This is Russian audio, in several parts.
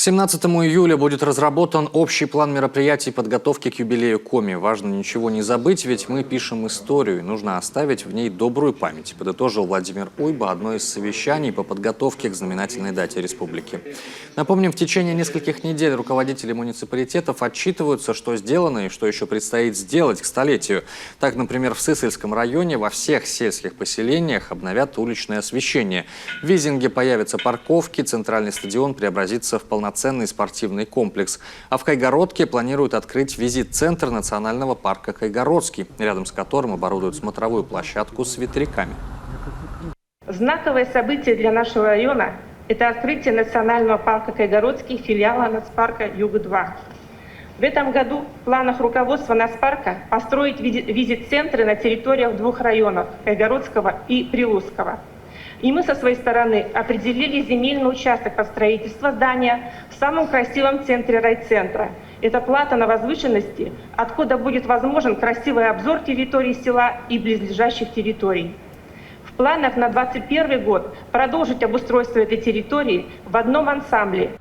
17 июля будет разработан общий план мероприятий подготовки к юбилею Коми. Важно ничего не забыть, ведь мы пишем историю, и нужно оставить в ней добрую память, подытожил Владимир Уйба одно из совещаний по подготовке к знаменательной дате республики. Напомним, в течение нескольких недель руководители муниципалитетов отчитываются, что сделано и что еще предстоит сделать к столетию. Так, например, в Сысольском районе во всех сельских поселениях обновят уличное освещение. В Визинге появятся парковки, центральный стадион преобразится в полноценный спортивный комплекс. А в Кайгородке планируют открыть визит-центр национального парка Кайгородский, рядом с которым оборудуют смотровую площадку с ветряками. Знаковое событие для нашего района – это открытие национального парка Кайгородский, филиала нацпарка Юг-2. В этом году в планах руководства нацпарка построить визит-центры на территориях двух районов – Кайгородского и Прилузского. И мы со своей стороны определили земельный участок под строительство здания в самом красивом центре райцентра. Это плата на возвышенности, откуда будет возможен красивый обзор территории села и близлежащих территорий. В планах на 2021 год продолжить обустройство этой территории в одном ансамбле.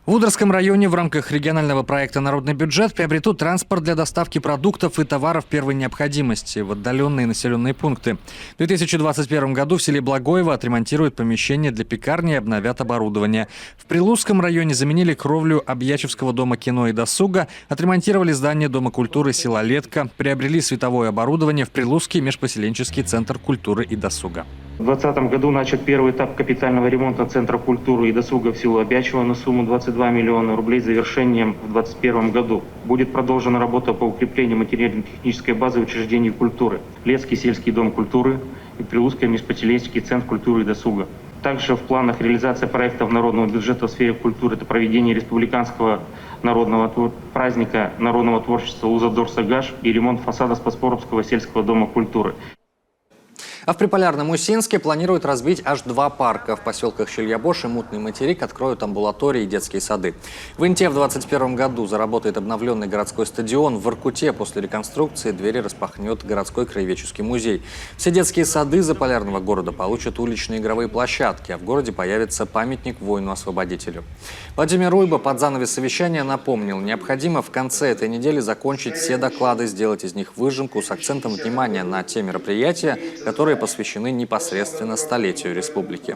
В Удорском районе в рамках регионального проекта «Народный бюджет» приобретут транспорт для доставки продуктов и товаров первой необходимости в отдаленные населенные пункты. В 2021 году в селе Благоево отремонтируют помещение для пекарни и обновят оборудование. В Прилузском районе заменили кровлю Объячевского дома кино и досуга, отремонтировали здание Дома культуры села Летка, приобрели световое оборудование в Прилузский межпоселенческий центр культуры и досуга. В 2020 году начат первый этап капитального ремонта Центра культуры и досуга в селу Объячево на сумму 22 миллиона рублей с завершением в 2021 году. Будет продолжена работа по укреплению материально-технической базы учреждений культуры. Летский сельский дом культуры и Прилузский межпоселенческий центр культуры и досуга. Также в планах реализация проектов народного бюджета в сфере культуры – это проведение республиканского народного праздника народного творчества «Узадор-Сагаш» и ремонт фасада Спаспоровского сельского дома культуры. А в Приполярном Усинске планируют разбить аж 2 парка. В поселках Щельябош и Мутный Материк откроют амбулатории и детские сады. В Инте в 2021 году заработает обновленный городской стадион. В Воркуте после реконструкции двери распахнет городской краеведческий музей. Все детские сады заполярного города получат уличные игровые площадки, а в городе появится памятник воину-освободителю. Владимир Уйба под занавес совещания напомнил, необходимо в конце этой недели закончить все доклады, сделать из них выжимку с акцентом внимания на те мероприятия, которые посвящены непосредственно столетию республики.